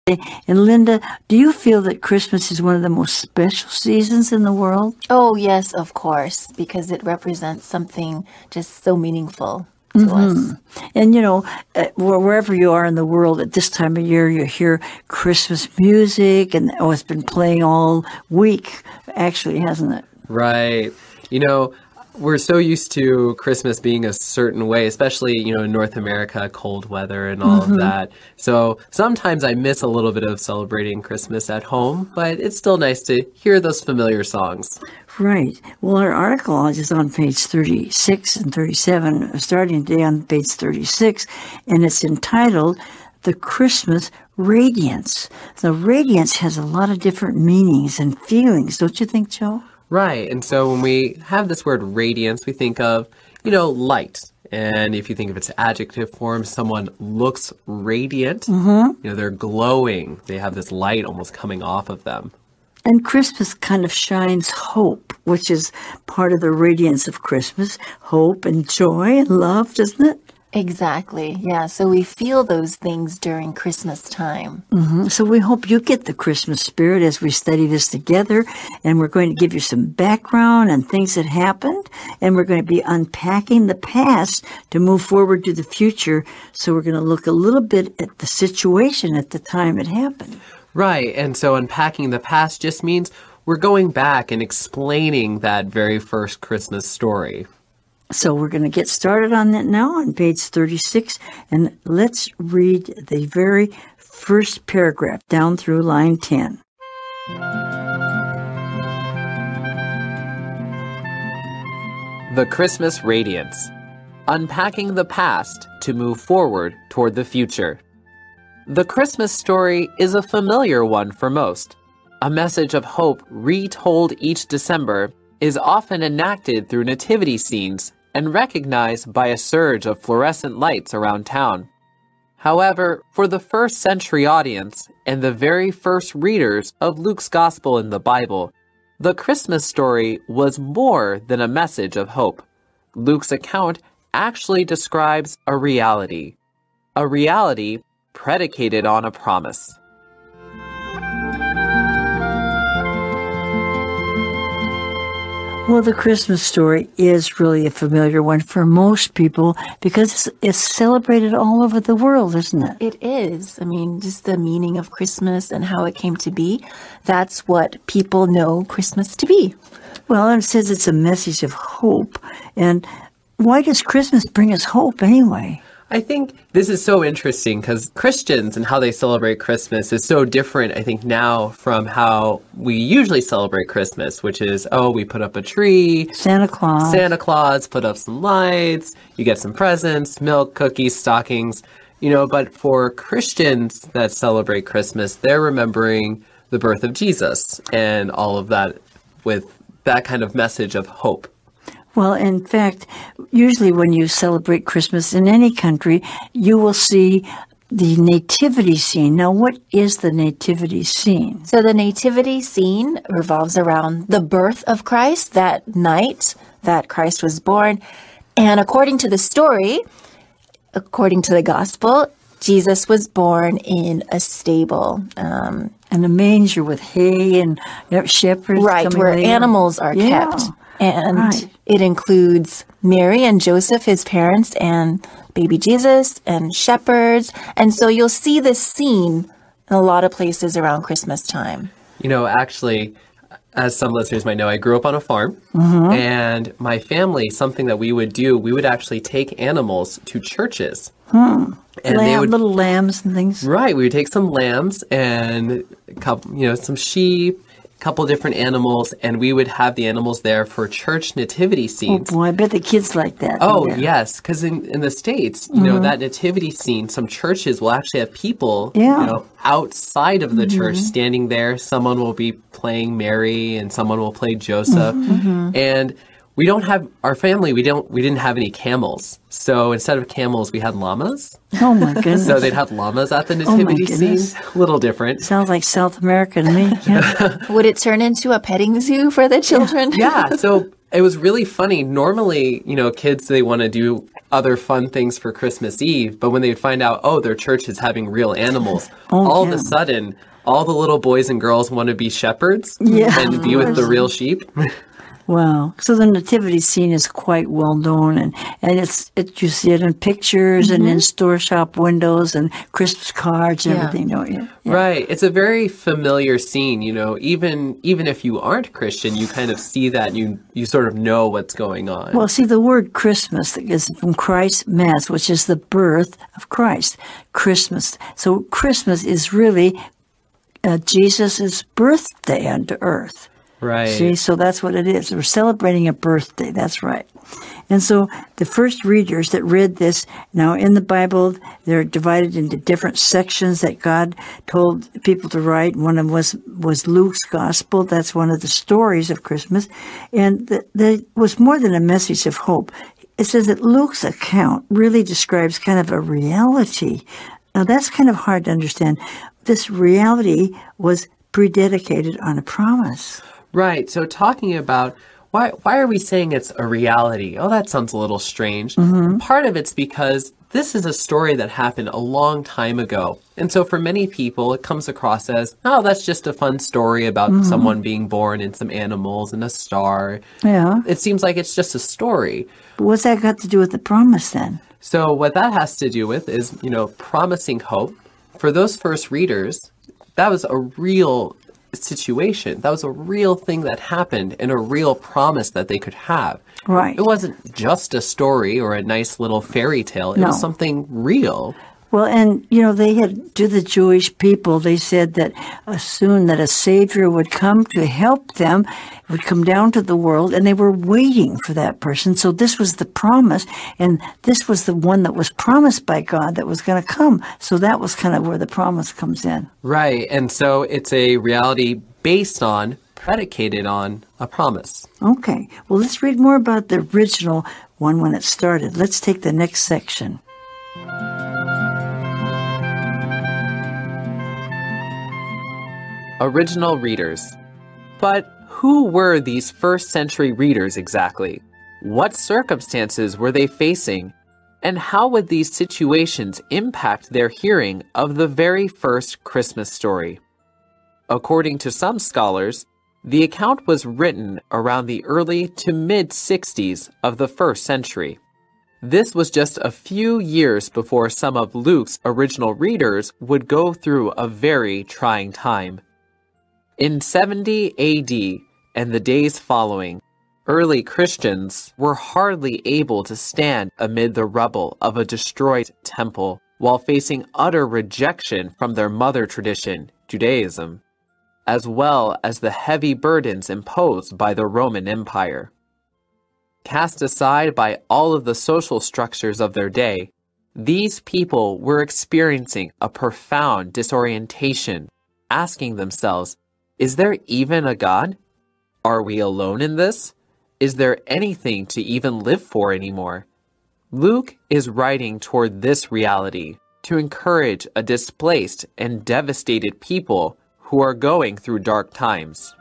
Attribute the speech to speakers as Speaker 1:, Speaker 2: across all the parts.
Speaker 1: And Linda, do you feel that Christmas is one of the most special seasons in the world?
Speaker 2: Oh, yes, of course, because it represents something just so meaningful to us.
Speaker 1: And, you know, wherever you are in the world at this time of year, you hear Christmas music, and it's been playing all week, actually, hasn't it?
Speaker 3: Right. You know, we're so used to Christmas being a certain way, especially, you know, in North America, cold weather and all of that. So sometimes I miss a little bit of celebrating Christmas at home, but it's still nice to hear those familiar songs.
Speaker 1: Right. Well, our article is on page 36 and 37, starting today on page 36, and it's entitled The Christmas Radiance. The radiance has a lot of different meanings and feelings, don't you think, Joe?
Speaker 3: Right. And so when we have this word radiance, we think of, you know, light. And if you think of its adjective form, someone looks radiant. You know, they're glowing. They have this light almost coming off of them.
Speaker 1: And Christmas kind of shines hope, which is part of the radiance of Christmas. Hope and joy and love, doesn't it?
Speaker 2: Exactly. Yeah. So we feel those things during Christmas time.
Speaker 1: So we hope you get the Christmas spirit as we study this together. And we're going to give you some background and things that happened. And we're going to be unpacking the past to move forward to the future. So we're going to look a little bit at the situation at the time it happened.
Speaker 3: Right. And so unpacking the past just means we're going back and explaining that very first Christmas story.
Speaker 1: So we're going to get started on that now on page 36, and let's read the very first paragraph down through line 10.
Speaker 3: The Christmas Radiance. Unpacking the past to move forward toward the future. The Christmas story is a familiar one for most. A message of hope retold each December is often enacted through nativity scenes and recognized by a surge of fluorescent lights around town. However, for the first century audience and the very first readers of Luke's Gospel in the Bible, the Christmas story was more than a message of hope. Luke's account actually describes a reality predicated on a promise.
Speaker 1: Well, the Christmas story is really a familiar one for most people because it's celebrated all over the world, isn't it?
Speaker 2: It is. I mean, just the meaning of Christmas and how it came to be. That's what people know Christmas to be.
Speaker 1: Well, it says it's a message of hope. And why does Christmas bring us hope anyway?
Speaker 3: I think this is so interesting because Christians and how they celebrate Christmas is so different, I think, now from how we usually celebrate Christmas, which is, we put up a tree.
Speaker 1: Santa Claus,
Speaker 3: put up some lights, you get some presents, milk, cookies, stockings, but for Christians that celebrate Christmas, they're remembering the birth of Jesus and all of that with that kind of message of hope.
Speaker 1: Well, in fact, usually when you celebrate Christmas in any country, you will see the nativity scene. Now, what is the nativity scene?
Speaker 2: So the nativity scene revolves around the birth of Christ, that night that Christ was born. And according to the story, according to the gospel, Jesus was born in a stable.
Speaker 1: And a manger with hay and shepherds.
Speaker 2: Right, where animals are kept. And it includes Mary and Joseph, his parents, and baby Jesus, and shepherds. And so you'll see this scene in a lot of places around Christmas time.
Speaker 3: Actually, as some listeners might know, I grew up on a farm. And my family, something that we would do, we would actually take animals to churches.
Speaker 1: And little lambs and things.
Speaker 3: Right. We would take some lambs and a couple, some sheep, couple different animals, and we would have the animals there for church nativity scenes.
Speaker 1: Oh boy, I bet the kids like that.
Speaker 3: Oh, yes, because in the States, that nativity scene, some churches will actually have people, outside of the church standing there. Someone will be playing Mary and someone will play Joseph. And we don't have, our family, we didn't have any camels. So instead of camels, we had llamas.
Speaker 1: Oh my goodness.
Speaker 3: So they'd have llamas at the nativity scene. A little different.
Speaker 1: Sounds like South America to me. Yeah.
Speaker 2: Would it turn into a petting zoo for the children?
Speaker 3: Yeah. So it was really funny. Normally, kids, they want to do other fun things for Christmas Eve, but when they would find out, their church is having real animals, all of a sudden, all the little boys and girls want to be shepherds and be with the real sheep.
Speaker 1: Wow. So the nativity scene is quite well known, and you see it in pictures and in store shop windows and Christmas cards and everything, don't you? Yeah.
Speaker 3: Right. It's a very familiar scene, even if you aren't Christian, you kind of see that, you sort of know what's going on.
Speaker 1: Well, see, the word Christmas is from Christ Mass, which is the birth of Christ. Christmas. So Christmas is really Jesus' birthday unto earth.
Speaker 3: Right.
Speaker 1: See, so that's what it is. We're celebrating a birthday. That's right. And so the first readers that read this, now in the Bible, they're divided into different sections that God told people to write. One of them was Luke's gospel. That's one of the stories of Christmas. And there was more than a message of hope. It says that Luke's account really describes kind of a reality. Now that's kind of hard to understand. This reality was predicated on a promise.
Speaker 3: Right. So talking about why are we saying it's a reality? Oh, that sounds a little strange. Part of it's because this is a story that happened a long time ago. And so for many people, it comes across as, oh, that's just a fun story about someone being born and some animals and a star.
Speaker 1: Yeah.
Speaker 3: It seems like it's just a story.
Speaker 1: But what's that got to do with the promise then?
Speaker 3: So what that has to do with is, promising hope. For those first readers, that was a real situation. That was a real thing that happened and a real promise that they could have.
Speaker 1: Right.
Speaker 3: It wasn't just a story or a nice little fairy tale. It was something real.
Speaker 1: Well, and, they had, to the Jewish people, they said that soon that a Savior would come to help them, would come down to the world, and they were waiting for that person. So this was the promise, and this was the one that was promised by God that was going to come. So that was kind of where the promise comes in.
Speaker 3: Right, and so it's a reality predicated on a promise.
Speaker 1: Okay, well, let's read more about the original one when it started. Let's take the next section.
Speaker 3: Original readers. But who were these first century readers exactly? What circumstances were they facing? And how would these situations impact their hearing of the very first Christmas story? According to some scholars, the account was written around the early to mid-60s of the first century. This was just a few years before some of Luke's original readers would go through a very trying time. In 70 AD and the days following, early Christians were hardly able to stand amid the rubble of a destroyed temple while facing utter rejection from their mother tradition, Judaism, as well as the heavy burdens imposed by the Roman Empire. Cast aside by all of the social structures of their day, these people were experiencing a profound disorientation, asking themselves, is there even a God? Are we alone in this? Is there anything to even live for anymore? Luke is writing toward this reality to encourage a displaced and devastated people who are going through dark times.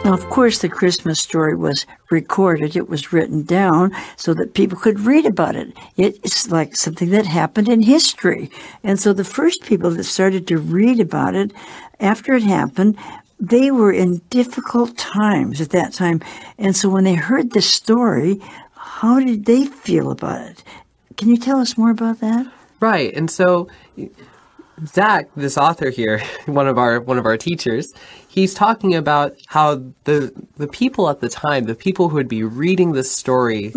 Speaker 1: Now, of course, the Christmas story was recorded. It was written down so that people could read about it. It's like something that happened in history. And so the first people that started to read about it after it happened, they were in difficult times at that time. And so when they heard this story, how did they feel about it? Can you tell us more about that?
Speaker 3: Right. And so Zach, this author here, one of our teachers, he's talking about how the people at the time, the people who would be reading this story,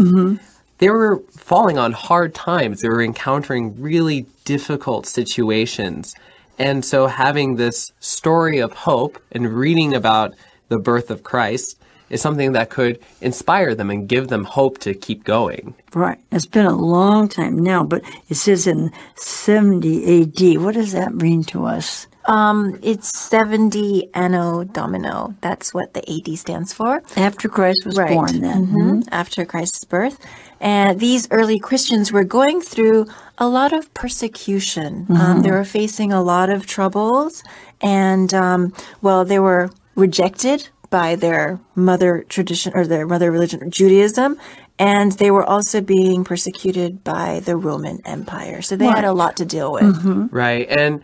Speaker 3: they were falling on hard times. They were encountering really difficult situations. And so having this story of hope and reading about the birth of Christ is something that could inspire them and give them hope to keep going.
Speaker 1: Right. It's been a long time now, but it says in 70 AD. What does that mean to us?
Speaker 2: It's 70 Anno Domino. That's what the AD stands for.
Speaker 1: After Christ was born then.
Speaker 2: Mm-hmm. After Christ's birth. And these early Christians were going through a lot of persecution. They were facing a lot of troubles. And, they were rejected by their mother tradition or their mother religion, Judaism. And they were also being persecuted by the Roman Empire. So they had a lot to deal with.
Speaker 3: Right. And,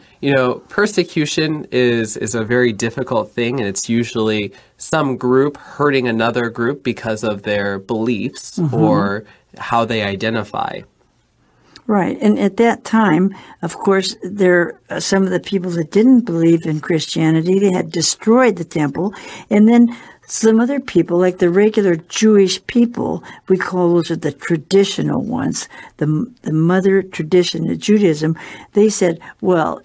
Speaker 3: persecution is a very difficult thing. And it's usually some group hurting another group because of their beliefs or how they identify.
Speaker 1: Right. And at that time, of course, some of the people that didn't believe in Christianity, they had destroyed the temple. And then some other people, like the regular Jewish people, we call those are the traditional ones, the mother tradition of Judaism, they said, well,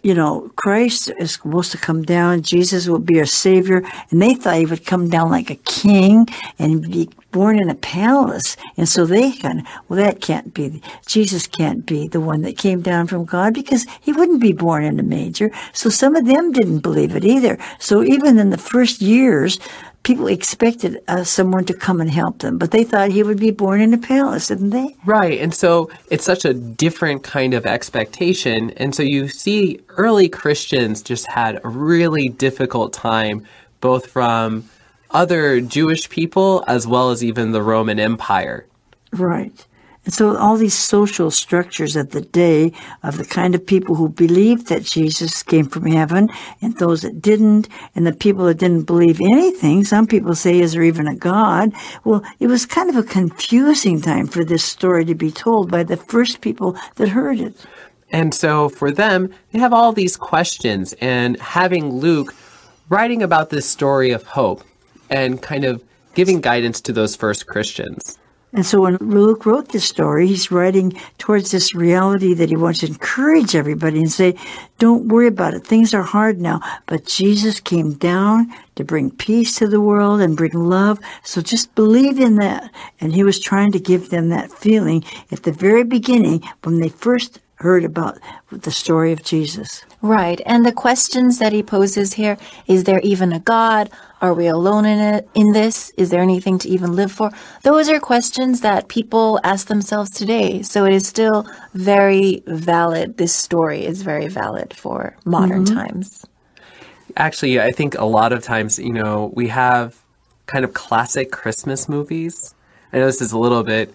Speaker 1: Christ is supposed to come down, Jesus will be our Savior, and they thought he would come down like a king and be born in a palace. And so they that can't be, Jesus can't be the one that came down from God because he wouldn't be born in a manger. So some of them didn't believe it either. So even in the first years, people expected someone to come and help them, but they thought he would be born in a palace, didn't they?
Speaker 3: Right. And so it's such a different kind of expectation. And so you see early Christians just had a really difficult time, both from other Jewish people as well as even the Roman Empire.
Speaker 1: Right. And so all these social structures of the day of the kind of people who believed that Jesus came from heaven and those that didn't, and the people that didn't believe anything, some people say, is there even a God? Well, it was kind of a confusing time for this story to be told by the first people that heard it.
Speaker 3: And so for them, they have all these questions, and having Luke writing about this story of hope and kind of giving guidance to those first Christians.
Speaker 1: And so when Luke wrote this story, he's writing towards this reality that he wants to encourage everybody and say, don't worry about it. Things are hard now, but Jesus came down to bring peace to the world and bring love. So just believe in that. And he was trying to give them that feeling at the very beginning when they first heard about the story of Jesus.
Speaker 2: Right. And the questions that he poses here, is there even a God? Are we alone in this? Is there anything to even live for? Those are questions that people ask themselves today. So it is still very valid. This story is very valid for modern times.
Speaker 3: Actually, I think a lot of times, we have kind of classic Christmas movies. I know this is a little bit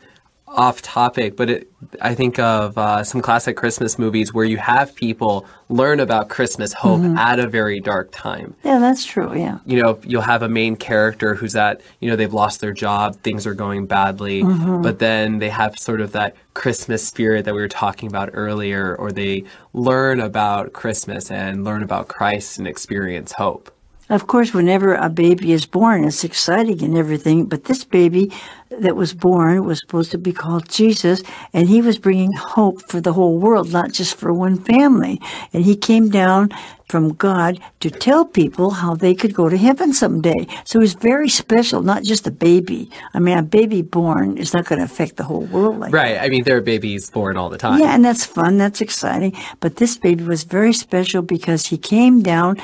Speaker 3: off topic, but I think of some classic Christmas movies where you have people learn about Christmas hope at a very dark time.
Speaker 1: Yeah, that's true, yeah.
Speaker 3: You'll have a main character who's they've lost their job, things are going badly, but then they have sort of that Christmas spirit that we were talking about earlier, or they learn about Christmas and learn about Christ and experience hope.
Speaker 1: Of course, whenever a baby is born, it's exciting and everything, but this baby that was born was supposed to be called Jesus, and he was bringing hope for the whole world, not just for one family. And he came down from God to tell people how they could go to heaven someday. So it was very special, not just a baby. I mean, a baby born is not going to affect the whole world like
Speaker 3: right.
Speaker 1: that.
Speaker 3: I mean, there are babies born all the time.
Speaker 1: Yeah, and that's fun. That's exciting. But this baby was very special because he came down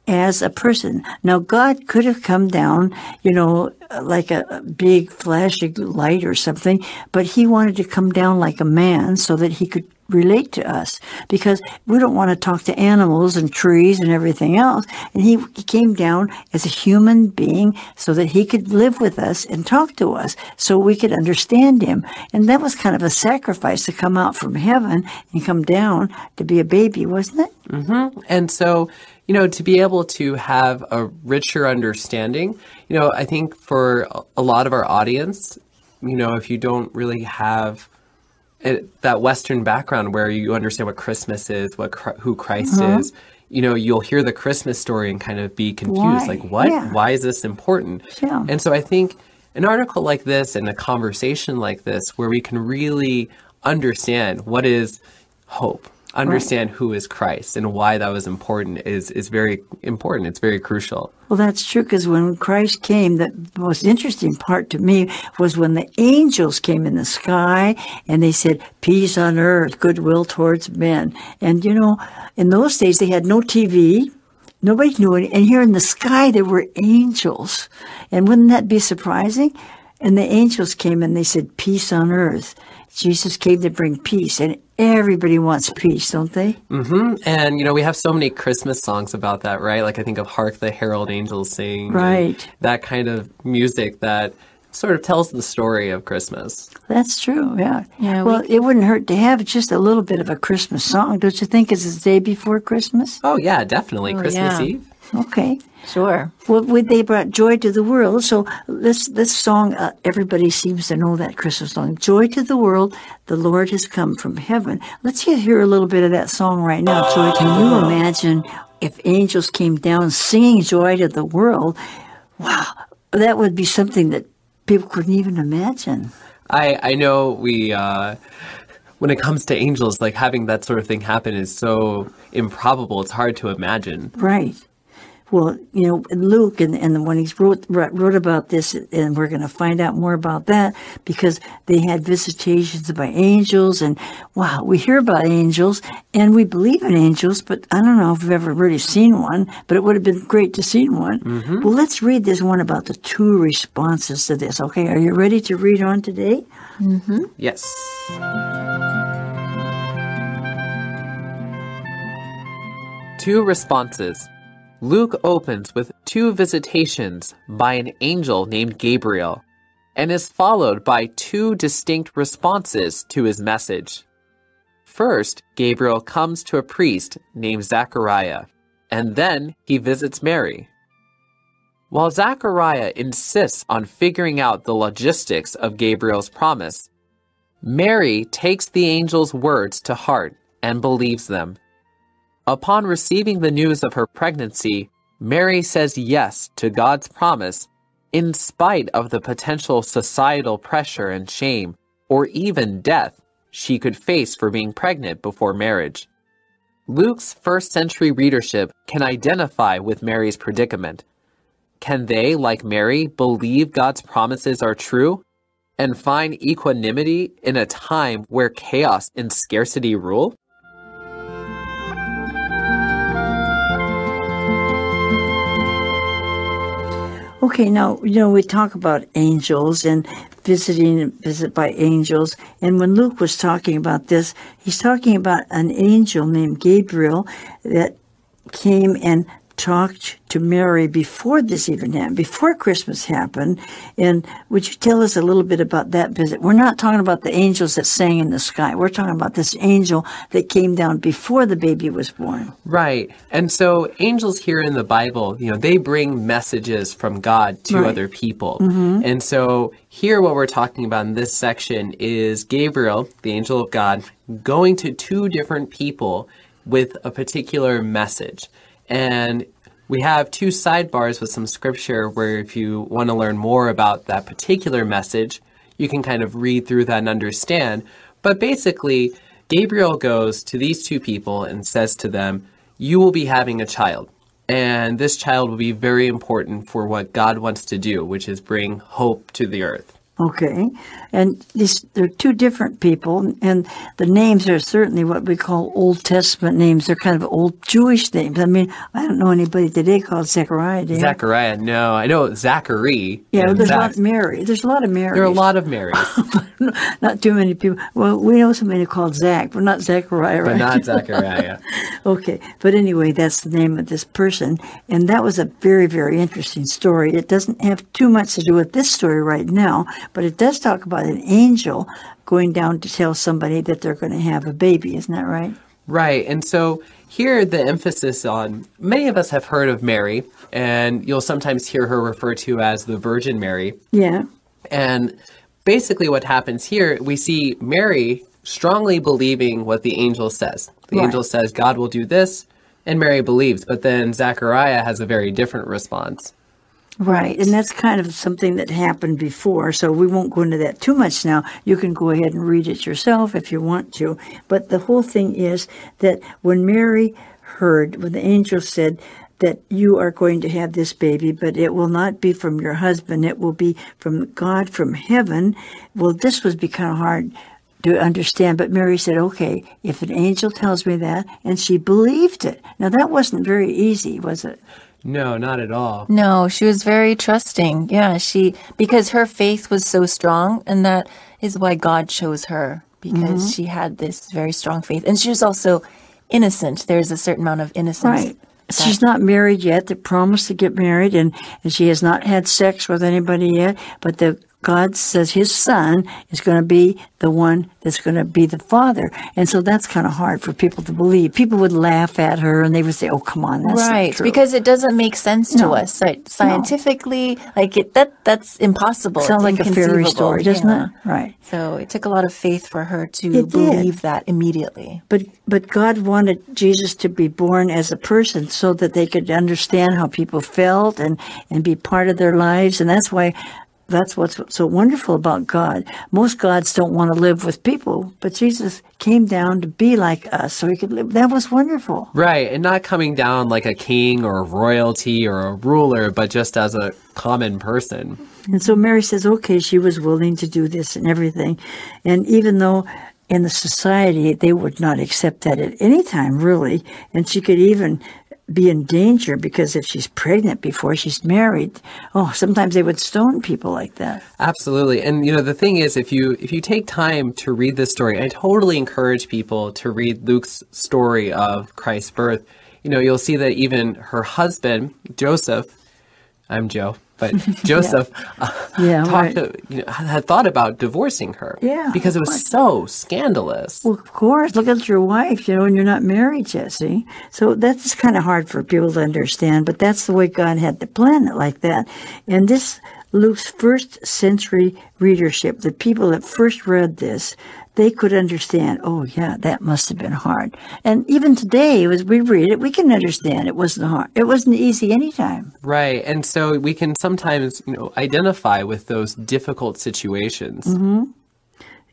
Speaker 1: as a person. Now, God could have come down, like a big flashing light or something, but he wanted to come down like a man so that he could relate to us, because we don't want to talk to animals and trees and everything else. And he came down as a human being so that he could live with us and talk to us so we could understand him. And that was kind of a sacrifice to come out from heaven and come down to be a baby, wasn't it?
Speaker 3: Mm-hmm. And so, to be able to have a richer understanding, I think for a lot of our audience, if you don't really have that Western background where you understand what Christmas is, who Christ is, you'll hear the Christmas story and kind of be confused.
Speaker 1: Why?
Speaker 3: Like, what?
Speaker 1: Yeah.
Speaker 3: Why is this important?
Speaker 1: Yeah.
Speaker 3: And so I think an article like this and a conversation like this where we can really understand what is hope, understand who is Christ and why that was important is very important. It's very crucial.
Speaker 1: Well, that's true, because when Christ came, the most interesting part to me was when the angels came in the sky and they said, peace on earth, goodwill towards men. And, in those days they had no TV. Nobody knew it. And here in the sky, there were angels. And wouldn't that be surprising? And the angels came and they said, peace on earth. Jesus came to bring peace. And everybody wants peace, don't they?
Speaker 4: Mm-hmm. And, you know, we have so many Christmas songs about that, right? Like I think of Hark the Herald Angels Sing.
Speaker 1: Right.
Speaker 4: That kind of music that sort of tells the story of Christmas.
Speaker 1: That's true, yeah.
Speaker 2: Yeah,
Speaker 1: well, it wouldn't hurt to have just a little bit of a Christmas song, don't you think? It's the day before Christmas?
Speaker 4: Oh, yeah, definitely. Christmas
Speaker 2: yeah.
Speaker 4: Eve.
Speaker 1: Okay.
Speaker 2: Sure.
Speaker 1: Well, they brought joy to the world. So this song, everybody seems to know that Christmas song. Joy to the world, the Lord has come from heaven. Let's hear a little bit of that song right now. Joy, can you imagine if angels came down singing joy to the world? Wow, that would be something that people couldn't even imagine.
Speaker 4: I know we, when it comes to angels, like having that sort of thing happen is so improbable. It's hard to imagine.
Speaker 1: Right. Well, you know, Luke, and when he wrote about this, and we're going to find out more about that, because they had visitations by angels, and wow, we hear about angels, and we believe in angels, but I don't know if we've ever really seen one, but it would have been great to see one. Mm-hmm. Well, let's read this one about the two responses to this. Okay, are you ready to read on today?
Speaker 2: Mm-hmm.
Speaker 4: Yes.
Speaker 3: Two responses. Luke opens with two visitations by an angel named Gabriel and is followed by two distinct responses to his message. First, Gabriel comes to a priest named Zechariah, and then he visits Mary. While Zechariah insists on figuring out the logistics of Gabriel's promise, Mary takes the angel's words to heart and believes them. Upon receiving the news of her pregnancy, Mary says yes to God's promise in spite of the potential societal pressure and shame, or even death, she could face for being pregnant before marriage. Luke's first-century readership can identify with Mary's predicament. Can they, like Mary, believe God's promises are true and find equanimity in a time where chaos and scarcity rule?
Speaker 1: Okay, now, you know, we talk about angels and visit by angels. And when Luke was talking about this, he's talking about an angel named Gabriel that came and talked to Mary before this even happened, before Christmas happened. And would you tell us a little bit about that visit? We're not talking about the angels that sang in the sky. We're talking about this angel that came down before the baby was born.
Speaker 4: Right. And so angels here in the Bible, you know, they bring messages from God to other people. Mm-hmm. And so here what we're talking about in this section is Gabriel, the angel of God, going to two different people with a particular message. And we have two sidebars with some scripture where if you want to learn more about that particular message, you can kind of read through that and understand. But basically, Gabriel goes to these two people and says to them, you will be having a child. And this child will be very important for what God wants to do, which is bring hope to the earth.
Speaker 1: Okay, and they're two different people, and the names are certainly what we call Old Testament names. They're kind of old Jewish names. I mean, I don't know anybody today called Zechariah.
Speaker 4: Zechariah, no. I know Zachary.
Speaker 1: Yeah, there's a lot of Mary. There's a lot of Marys.
Speaker 4: There are a lot of Marys.
Speaker 1: Not too many people. Well, we know somebody called Zach, but not Zechariah, right?
Speaker 4: But not Zechariah.
Speaker 1: Okay, but anyway, that's the name of this person, and that was a very, very interesting story. It doesn't have too much to do with this story right now, but it does talk about an angel going down to tell somebody that they're going to have a baby. Isn't that right?
Speaker 4: Right. And so here the emphasis on, many of us have heard of Mary, and you'll sometimes hear her referred to as the Virgin Mary.
Speaker 1: Yeah.
Speaker 4: And basically what happens here, we see Mary strongly believing what the angel says. The angel says, God will do this, and Mary believes. But then Zechariah has a very different response.
Speaker 1: Right, and that's kind of something that happened before, so we won't go into that too much now. You can go ahead and read it yourself if you want to. But the whole thing is that when Mary heard, when the angel said that you are going to have this baby, but it will not be from your husband, it will be from God from heaven. Well, this would be kind of hard to understand. But Mary said, okay, if an angel tells me that, and she believed it. Now, that wasn't very easy, was it?
Speaker 4: No, not at all.
Speaker 2: No, she was very trusting. Yeah, because her faith was so strong, and that is why God chose her, because she had this very strong faith. And she was also innocent. There's a certain amount of innocence.
Speaker 1: Right. She's not married yet. They promised to get married, and she has not had sex with anybody yet. But God says his son is going to be the one that's going to be the father. And so that's kind of hard for people to believe. People would laugh at her, and they would say, oh, come on, that's
Speaker 2: right,
Speaker 1: not true.
Speaker 2: Because it doesn't make sense to us. Right? Scientifically, that's impossible.
Speaker 1: Sounds like a fairy
Speaker 2: inconceivable.
Speaker 1: story, doesn't it? Right.
Speaker 2: So it took a lot of faith for her to believe that immediately.
Speaker 1: But God wanted Jesus to be born as a person so that they could understand how people felt and be part of their lives. And that's what's so wonderful about God. Most gods don't want to live with people, but Jesus came down to be like us so he could live. That was wonderful.
Speaker 4: Right, and not coming down like a king or a royalty or a ruler, but just as a common person.
Speaker 1: And so Mary says, okay, she was willing to do this and everything. And even though in the society they would not accept that at any time, really, and she could even be in danger because if she's pregnant before she's married, sometimes they would stone people like that.
Speaker 4: Absolutely. And the thing is, if you take time to read this story, I totally encourage people to read Luke's story of Christ's birth. You'll see that even her husband, Joseph, I'm Joe, but Joseph had thought about divorcing her because it was so scandalous.
Speaker 1: Well, of course. Look at your wife, and you're not married yet, see? So that's kind of hard for people to understand, but that's the way God had to plan it like that. And this Luke's first century readership, the people that first read this, they could understand, that must have been hard. And even today, as we read it, we can understand it wasn't hard. It wasn't easy anytime.
Speaker 4: Right. And so we can sometimes, identify with those difficult situations.
Speaker 1: Mm-hmm.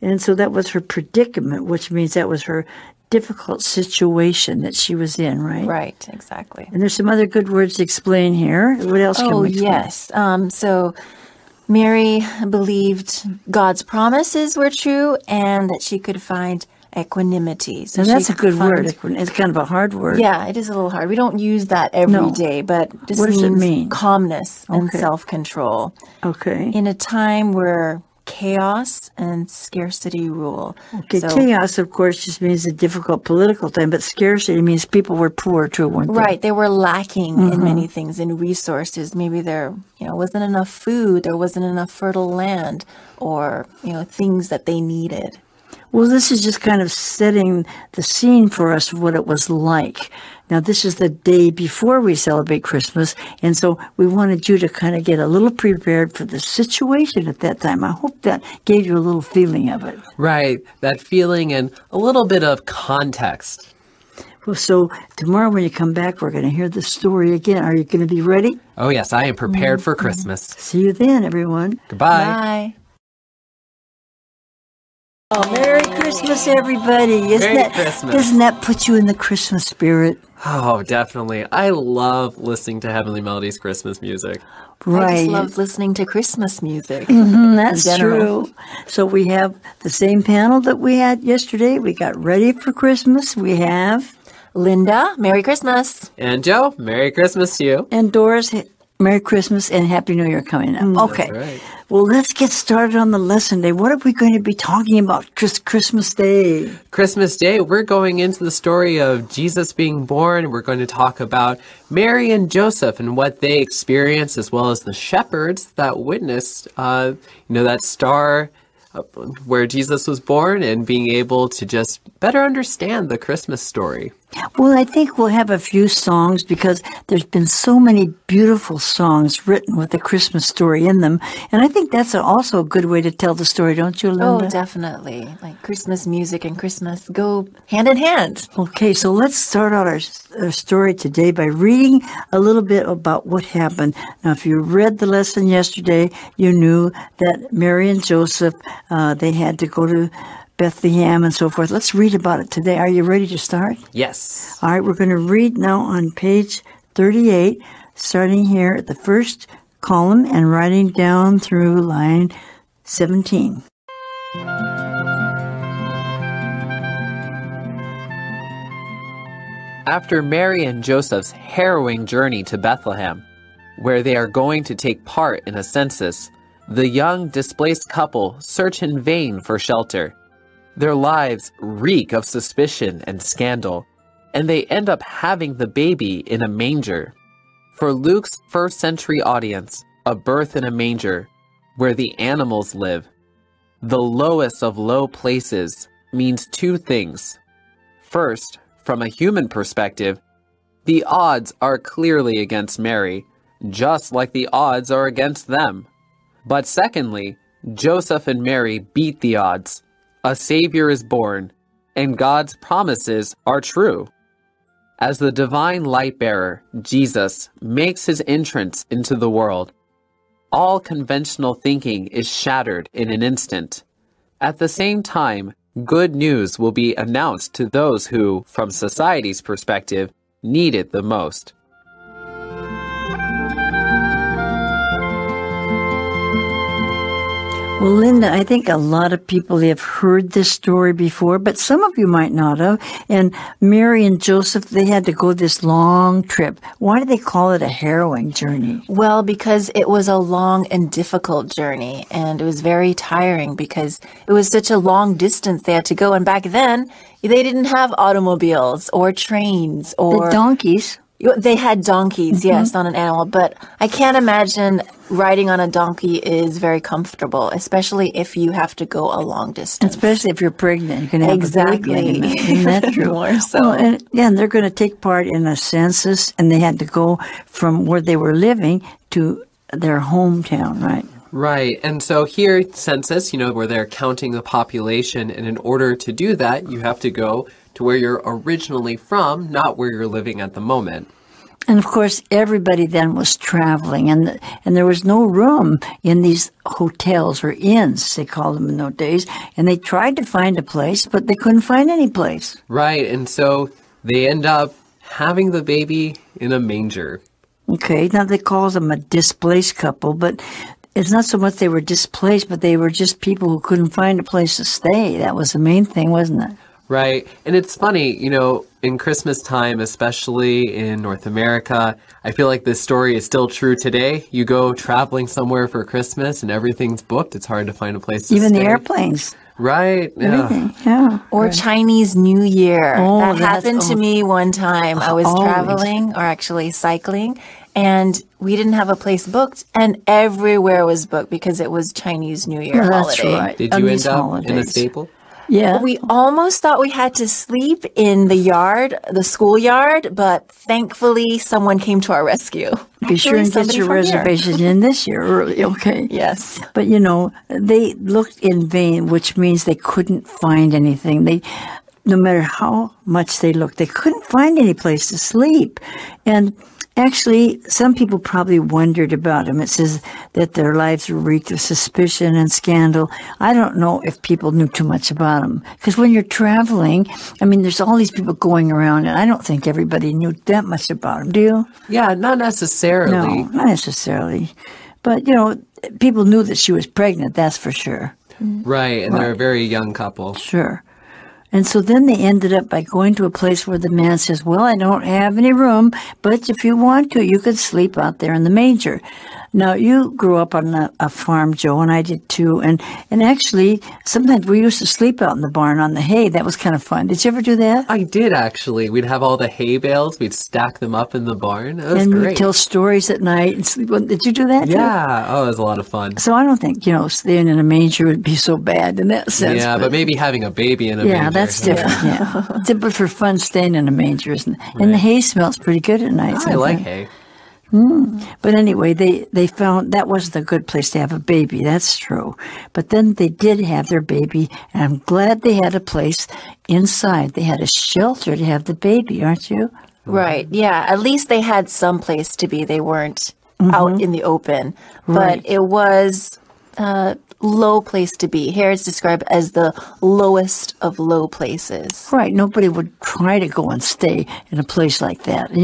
Speaker 1: And so that was her predicament, which means that was her difficult situation that she was in, right?
Speaker 2: Right, exactly.
Speaker 1: And there's some other good words to explain here. What else can we explain?
Speaker 2: Yes. So Mary believed God's promises were true and that she could find equanimity. So
Speaker 1: that's a good word. It's kind of a hard word.
Speaker 2: Yeah, it is a little hard. We don't use that every day, but just
Speaker 1: what does it mean?
Speaker 2: Calmness and self-control.
Speaker 1: Okay.
Speaker 2: In a time where chaos and scarcity rule.
Speaker 1: Okay, chaos, of course, just means a difficult political time, but scarcity means people were poor too, weren't they?
Speaker 2: Right, they were lacking in many things, in resources. Maybe there, wasn't enough food, there wasn't enough fertile land, or, things that they needed.
Speaker 1: Well, this is just kind of setting the scene for us of what it was like. Now, this is the day before we celebrate Christmas, and so we wanted you to kind of get a little prepared for the situation at that time. I hope that gave you a little feeling of it.
Speaker 4: Right, that feeling and a little bit of context.
Speaker 1: Well, so tomorrow when you come back, we're going to hear the story again. Are you going to be ready?
Speaker 4: Oh, yes, I am prepared for Christmas.
Speaker 1: See you then, everyone.
Speaker 4: Goodbye.
Speaker 2: Bye.
Speaker 1: Oh, Merry Christmas, everybody.
Speaker 4: Merry Christmas.
Speaker 1: Doesn't that put you in the Christmas spirit?
Speaker 4: Oh, definitely. I love listening to Heavenly Melodies Christmas music.
Speaker 1: Right.
Speaker 2: I just love listening to Christmas music.
Speaker 1: That's true. So we have the same panel that we had yesterday. We got ready for Christmas. We have
Speaker 2: Linda, Merry Christmas.
Speaker 4: And Joe, Merry Christmas to you.
Speaker 1: And Doris, Merry Christmas and Happy New Year coming up. Okay.
Speaker 4: That's right.
Speaker 1: Well, let's get started on the lesson day. What are we going to be talking about Christmas Day?
Speaker 4: Christmas Day, we're going into the story of Jesus being born. We're going to talk about Mary and Joseph and what they experienced, as well as the shepherds that witnessed, that star where Jesus was born, and being able to just better understand the Christmas story.
Speaker 1: Well, I think we'll have a few songs because there's been so many beautiful songs written with the Christmas story in them. And I think that's also a good way to tell the story, don't you, Linda?
Speaker 2: Oh, definitely. Like Christmas music and Christmas go hand in hand.
Speaker 1: Okay, so let's start out our story today by reading a little bit about what happened. Now, if you read the lesson yesterday, you knew that Mary and Joseph, they had to go to Bethlehem and so forth. Let's read about it today. Are you ready to start?
Speaker 4: Yes.
Speaker 1: All right, we're going to read now on page 38, starting here at the first column and writing down through line 17.
Speaker 3: After Mary and Joseph's harrowing journey to Bethlehem, where they are going to take part in a census, the young displaced couple search in vain for shelter. Their lives reek of suspicion and scandal, and they end up having the baby in a manger. For Luke's first-century audience, a birth in a manger, where the animals live, the lowest of low places, means two things. First, from a human perspective, the odds are clearly against Mary, just like the odds are against them. But secondly, Joseph and Mary beat the odds. A Savior is born, and God's promises are true. As the divine light-bearer, Jesus, makes his entrance into the world, all conventional thinking is shattered in an instant. At the same time, good news will be announced to those who, from society's perspective, need it the most.
Speaker 1: Well, Linda, I think a lot of people have heard this story before, but some of you might not have. And Mary and Joseph, they had to go this long trip. Why do they call it a harrowing journey?
Speaker 2: Well, because it was a long and difficult journey, and it was very tiring because it was such a long distance they had to go. And back then, they didn't have automobiles or trains or...
Speaker 1: The donkeys.
Speaker 2: They had donkeys, yes, on an animal, but I can't imagine riding on a donkey is very comfortable, especially if you have to go a long distance.
Speaker 1: Especially if you're pregnant. You can have
Speaker 2: exactly.
Speaker 1: a baby. Isn't that true?
Speaker 2: More so.
Speaker 1: Well, and they're going to take part in a census, and they had to go from where they were living to their hometown, right?
Speaker 4: Right. And so here, census, where they're counting the population, and in order to do that, you have to go to where you're originally from, not where you're living at the moment.
Speaker 1: And of course, everybody then was traveling, and there was no room in these hotels or inns, they called them in those days, and they tried to find a place, but they couldn't find any place.
Speaker 4: Right. And so they end up having the baby in a manger.
Speaker 1: Okay. Now they call them a displaced couple, but it's not so much they were displaced, but they were just people who couldn't find a place to stay. That was the main thing, wasn't it?
Speaker 4: Right. And it's funny, in Christmas time, especially in North America, I feel like this story is still true today. You go traveling somewhere for Christmas and everything's booked. It's hard to find a place to
Speaker 1: Even
Speaker 4: stay.
Speaker 1: the airplanes.
Speaker 4: Right.
Speaker 1: Everything. Yeah.
Speaker 2: Or
Speaker 1: right.
Speaker 2: Chinese New Year.
Speaker 1: Oh,
Speaker 2: that happened to me one time. I was
Speaker 1: always.
Speaker 2: traveling, or actually cycling, and we didn't have a place booked, and everywhere was booked because it was Chinese New Year
Speaker 1: Well,
Speaker 2: holiday.
Speaker 1: that's right.
Speaker 4: Did
Speaker 1: On
Speaker 4: you
Speaker 1: these
Speaker 4: end up
Speaker 1: holidays.
Speaker 4: in a staple?
Speaker 1: Yeah.
Speaker 2: We almost thought we had to sleep in the yard, the schoolyard, but thankfully someone came to our rescue.
Speaker 1: Be sure and get
Speaker 2: somebody
Speaker 1: your
Speaker 2: from here.
Speaker 1: reservation in this year early, okay?
Speaker 2: Yes.
Speaker 1: But, they looked in vain, which means they couldn't find anything. No matter how much they looked, they couldn't find any place to sleep. And actually, some people probably wondered about them. It says that their lives were reeked of suspicion and scandal. I don't know if people knew too much about them. Because when you're traveling, there's all these people going around, and I don't think everybody knew that much about them. Do you?
Speaker 4: Yeah, not necessarily.
Speaker 1: No, not necessarily. But, people knew that she was pregnant, that's for sure.
Speaker 4: Right, and they're a very young couple.
Speaker 1: Sure. And so then they ended up by going to a place where the man says, well, I don't have any room, but if you want to, you could sleep out there in the manger. Now, you grew up on a farm, Joe, and I did too. And actually, sometimes we used to sleep out in the barn on the hay. That was kind of fun. Did you ever do that?
Speaker 4: I did, actually. We'd have all the hay bales. We'd stack them up in the barn. It was
Speaker 1: and
Speaker 4: great.
Speaker 1: we'd tell stories at night and sleep. Did you do that too?
Speaker 4: Yeah. Oh, it was a lot of fun.
Speaker 1: So I don't think, staying in a manger would be so bad in that sense.
Speaker 4: Yeah, but maybe having a baby in a manger.
Speaker 1: Yeah, that's different. Yeah. It's different for fun staying in a manger, isn't it? And the hay smells pretty good at night.
Speaker 4: I like hay.
Speaker 1: But anyway, they found that wasn't a good place to have a baby. That's true. But then they did have their baby, and I'm glad they had a place inside. They had a shelter to have the baby, aren't you?
Speaker 2: Right. Yeah. At least they had some place to be. They weren't out in the open.
Speaker 1: Right.
Speaker 2: But it was a low place to be. Here it's described as the lowest of low places.
Speaker 1: Right. Nobody would try to go and stay in a place like that,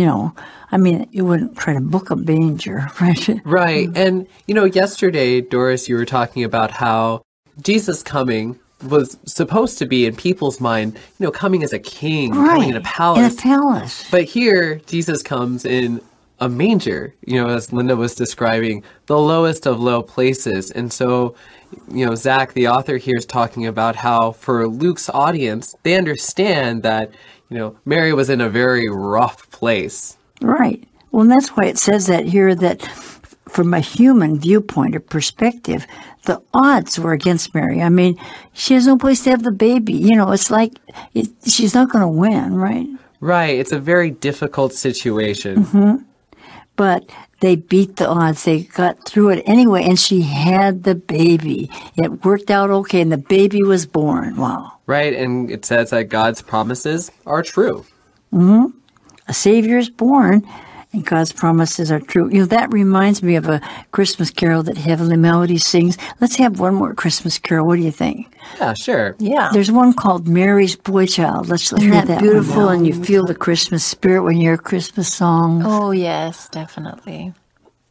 Speaker 1: you wouldn't try to book a manger, right?
Speaker 4: Right. And, yesterday, Doris, you were talking about how Jesus coming was supposed to be in people's mind, coming as a king, coming in a palace.
Speaker 1: In a palace.
Speaker 4: But here, Jesus comes in a manger, as Linda was describing, the lowest of low places. And so, Zach, the author here, is talking about how for Luke's audience, they understand that, Mary was in a very rough place.
Speaker 1: Right. Well, and that's why it says that here, that from a human viewpoint or perspective, the odds were against Mary. I mean, she has no place to have the baby. It's like she's not going to win, right?
Speaker 4: Right. It's a very difficult situation.
Speaker 1: But they beat the odds. They got through it anyway, and she had the baby. It worked out okay, and the baby was born. Wow.
Speaker 4: Right, and it says that God's promises are true.
Speaker 1: A Savior is born, and God's promises are true. That reminds me of a Christmas carol that Heavenly Melody sings. Let's have one more Christmas carol. What do you think?
Speaker 4: Yeah, sure.
Speaker 2: Yeah.
Speaker 1: There's one called Mary's Boy Child. Let's hear that beautiful, and you feel the Christmas spirit when you hear Christmas songs.
Speaker 2: Oh, yes, definitely.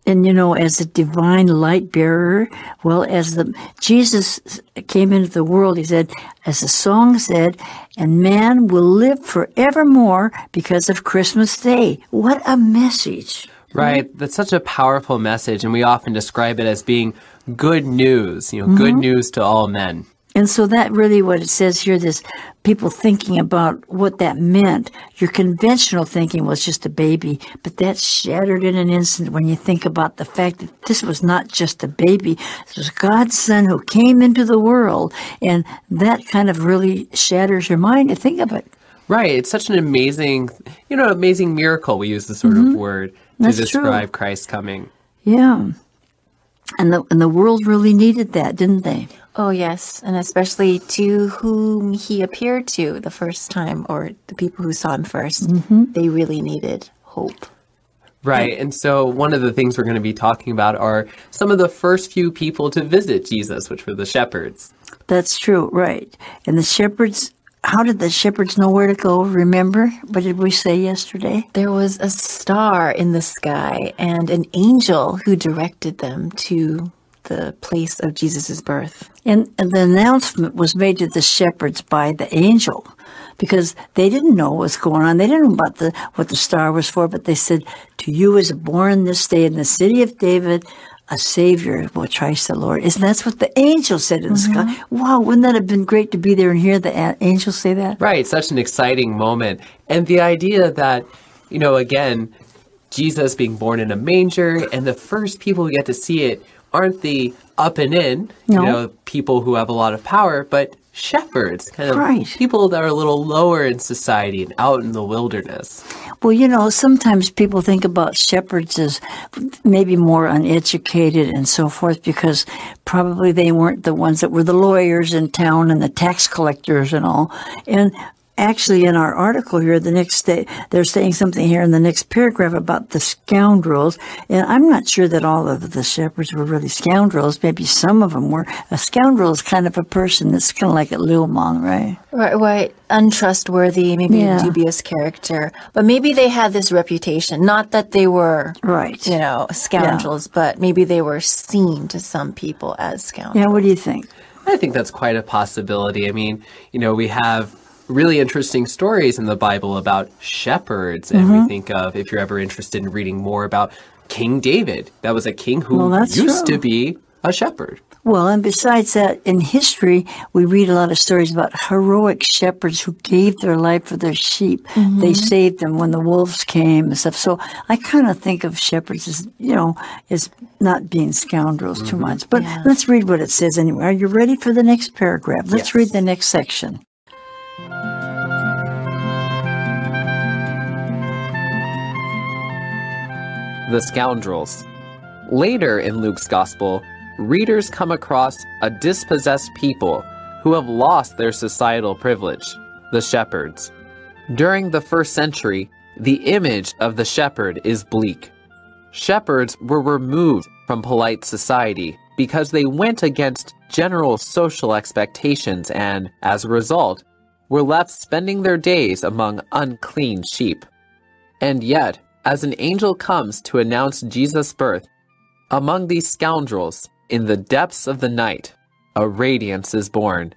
Speaker 1: And, as a divine light bearer, as Jesus came into the world, he said, as the song said, and man will live forevermore because of Christmas Day. What a message.
Speaker 4: Right. That's such a powerful message, and we often describe it as being good news, good news to all men.
Speaker 1: And so that really what it says here, this people thinking about what that meant. Your conventional thinking was just a baby, but that's shattered in an instant when you think about the fact that this was not just a baby. This was God's Son who came into the world, and that kind of really shatters your mind to think of it.
Speaker 4: Right. It's such an amazing, amazing miracle. We use the sort of word to describe Christ coming.
Speaker 1: Yeah. And the world really needed that, didn't they?
Speaker 2: Oh, yes, and especially to whom he appeared to the first time, or the people who saw him first. They really needed hope.
Speaker 4: Right, and so one of the things we're going to be talking about are some of the first few people to visit Jesus, which were the shepherds.
Speaker 1: That's true, right. And the shepherds, how did the shepherds know where to go? Remember? What did we say yesterday?
Speaker 2: There was a star in the sky and an angel who directed them to the place of Jesus' birth.
Speaker 1: And the announcement was made to the shepherds by the angel, because they didn't know what was going on. They didn't know about what the star was for, but they said, to you is born this day in the city of David a Savior, Christ the Lord. Isn't that's what the angel said in the sky? Wow, wouldn't that have been great to be there and hear the angel say that?
Speaker 4: Right, such an exciting moment. And the idea that, again, Jesus being born in a manger, and the first people who get to see it aren't the up and in, people who have a lot of power, but shepherds, kind of people that are a little lower in society and out in the wilderness.
Speaker 1: Well, sometimes people think about shepherds as maybe more uneducated and so forth, because probably they weren't the ones that were the lawyers in town and the tax collectors and all. And actually, in our article here, the next day, they're saying something here in the next paragraph about the scoundrels. And I'm not sure that all of the shepherds were really scoundrels. Maybe some of them were. A scoundrel is kind of a person that's kind of like a lil mong, right?
Speaker 2: Right. Untrustworthy, maybe a dubious character. But maybe they had this reputation. Not that they were, scoundrels, but maybe they were seen to some people as scoundrels.
Speaker 1: Yeah, what do you think?
Speaker 4: I think that's quite a possibility. I mean, we have really interesting stories in the Bible about shepherds. And we think of, if you're ever interested in reading more about King David, that was a king who used to be a shepherd.
Speaker 1: Well, and besides that, in history, we read a lot of stories about heroic shepherds who gave their life for their sheep. They saved them when the wolves came and stuff. So I kind of think of shepherds as, as not being scoundrels too much. But let's read what it says anyway. Are you ready for the next paragraph? Let's read the next section.
Speaker 3: The scoundrels. Later in Luke's gospel, readers come across a dispossessed people who have lost their societal privilege, the shepherds. During the first century, the image of the shepherd is bleak. Shepherds were removed from polite society because they went against general social expectations and, as a result, were left spending their days among unclean sheep. And yet, as an angel comes to announce Jesus' birth, among these scoundrels, in the depths of the night, a radiance is born.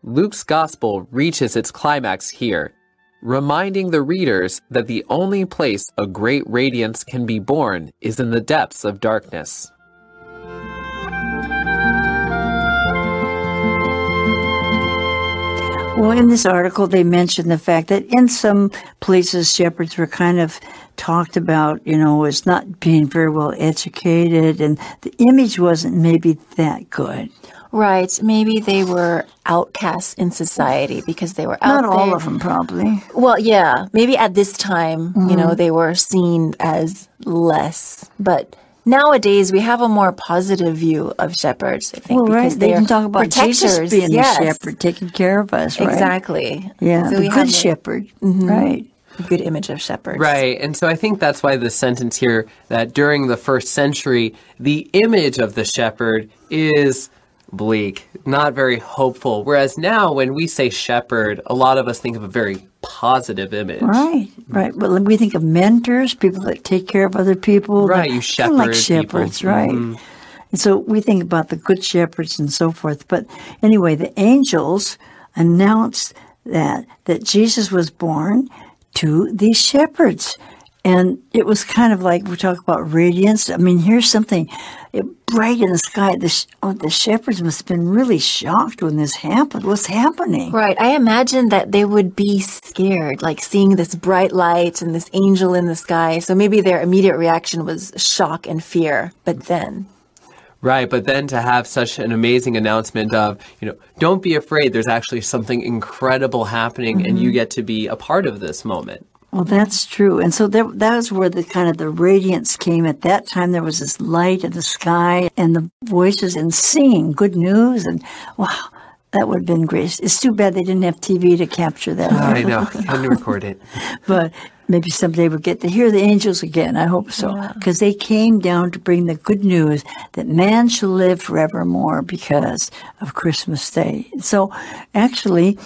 Speaker 3: Luke's gospel reaches its climax here, reminding the readers that the only place a great radiance can be born is in the depths of darkness.
Speaker 1: Well, in this article, they mentioned the fact that in some places, shepherds were kind of talked about, as not being very well educated, and the image wasn't maybe that good.
Speaker 2: Right. Maybe they were outcasts in society because they were out
Speaker 1: there. Not all of them, probably.
Speaker 2: Well, yeah. Maybe at this time, they were seen as less. But nowadays, we have a more positive view of shepherds, I think.
Speaker 1: Well, right.
Speaker 2: Because
Speaker 1: they can talk about
Speaker 2: protectors.
Speaker 1: Jesus being the shepherd, taking care of us, right?
Speaker 2: Exactly.
Speaker 1: Yeah, so the good shepherd, right.
Speaker 2: A good image of shepherds.
Speaker 4: Right, and so I think that's why the sentence here, that during the first century, the image of the shepherd is bleak, not very hopeful. Whereas now, when we say shepherd, a lot of us think of a very positive image.
Speaker 1: Right. Well, we think of mentors, people that take care of other people.
Speaker 4: Right, you shepherd
Speaker 1: like shepherds,
Speaker 4: people.
Speaker 1: Right. Mm-hmm. And so we think about the good shepherds and so forth. But anyway, the angels announced that Jesus was born to these shepherds. And it was kind of like we talk about radiance. I mean, here's something bright in the sky. The shepherds must have been really shocked when this happened. What's happening?
Speaker 2: Right. I imagine that they would be scared, like seeing this bright light and this angel in the sky. So maybe their immediate reaction was shock and fear. But then...
Speaker 4: Right, but then to have such an amazing announcement of, don't be afraid, there's actually something incredible happening and you get to be a part of this moment.
Speaker 1: Well, that's true. And so that was where the radiance came. At that time, there was this light in the sky and the voices and singing good news. And wow, that would have been great. It's too bad they didn't have TV to capture that.
Speaker 4: I know, couldn't record it.
Speaker 1: But maybe someday we'll get to hear the angels again. I hope so. Because they came down to bring the good news that man shall live forevermore because of Christmas Day. So actually,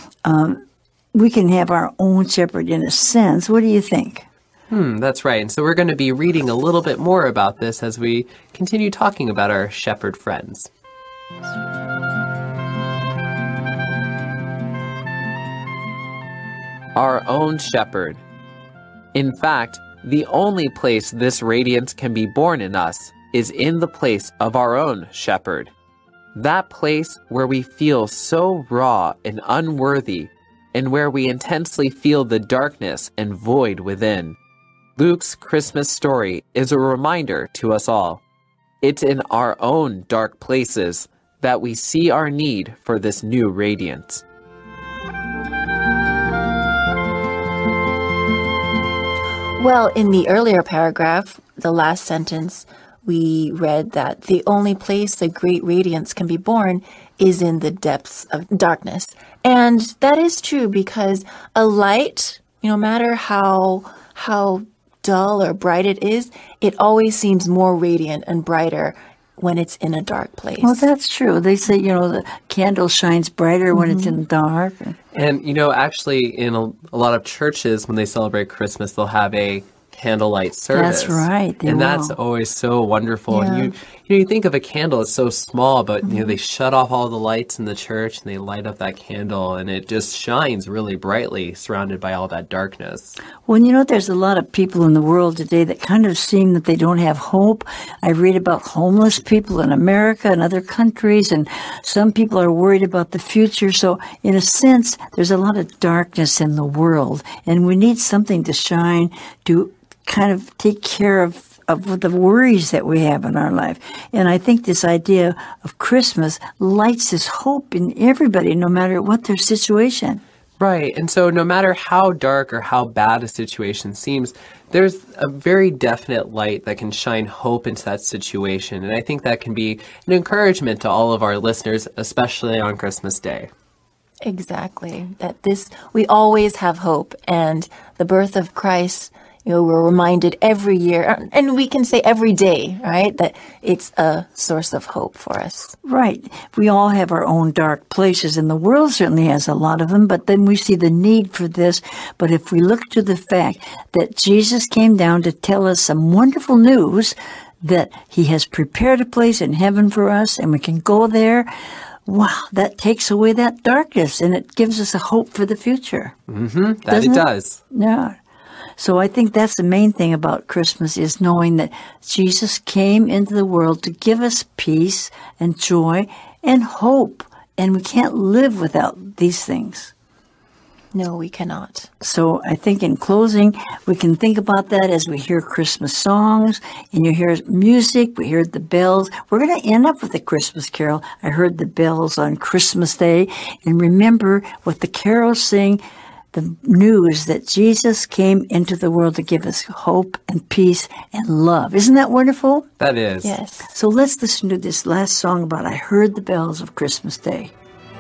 Speaker 1: we can have our own shepherd in a sense. What do you think?
Speaker 4: That's right. And so we're going to be reading a little bit more about this as we continue talking about our shepherd friends.
Speaker 3: Our own shepherd. In fact, the only place this radiance can be born in us is in the place of our own shepherd. That place where we feel so raw and unworthy, and where we intensely feel the darkness and void within. Luke's Christmas story is a reminder to us all. It's in our own dark places that we see our need for this new radiance.
Speaker 2: Well, in the earlier paragraph, the last sentence, we read that the only place a great radiance can be born is in the depths of darkness. And that is true because a light, no matter how dull or bright it is, it always seems more radiant and brighter when it's in a dark place.
Speaker 1: Well, that's true. They say, the candle shines brighter when it's in the dark.
Speaker 4: And, actually, in a lot of churches, when they celebrate Christmas, they'll have a candlelight service.
Speaker 1: That's right.
Speaker 4: That's always so wonderful.
Speaker 1: Yeah.
Speaker 4: And you think of a candle, it's so small, but they shut off all the lights in the church and they light up that candle and it just shines really brightly surrounded by all that darkness.
Speaker 1: Well, there's a lot of people in the world today that kind of seem that they don't have hope. I read about homeless people in America and other countries, and some people are worried about the future. So in a sense, there's a lot of darkness in the world, and we need something to shine to kind of take care of the worries that we have in our life. And I think this idea of Christmas lights this hope in everybody, no matter what their situation.
Speaker 4: Right. And so no matter how dark or how bad a situation seems, there's a very definite light that can shine hope into that situation. And I think that can be an encouragement to all of our listeners, especially on Christmas Day.
Speaker 2: Exactly. We always have hope. And the birth of Christ, we're reminded every year, and we can say every day, right, that it's a source of hope for us.
Speaker 1: Right. We all have our own dark places, and the world certainly has a lot of them, but then we see the need for this. But if we look to the fact that Jesus came down to tell us some wonderful news, that he has prepared a place in heaven for us, and we can go there, wow, that takes away that darkness and it gives us a hope for the future.
Speaker 4: That
Speaker 1: Doesn't
Speaker 4: it
Speaker 1: it?
Speaker 4: does.
Speaker 1: Yeah. So I think that's the main thing about Christmas is knowing that Jesus came into the world to give us peace and joy and hope. And we can't live without these things.
Speaker 2: No, we cannot.
Speaker 1: So I think in closing, we can think about that as we hear Christmas songs and you hear music, we hear the bells. We're going to end up with a Christmas carol. I heard the bells on Christmas Day. And remember what the carols sing, the news that Jesus came into the world to give us hope and peace and love. Isn't that wonderful?
Speaker 4: That is.
Speaker 2: Yes.
Speaker 1: So let's listen to this last song about I Heard the Bells of Christmas Day.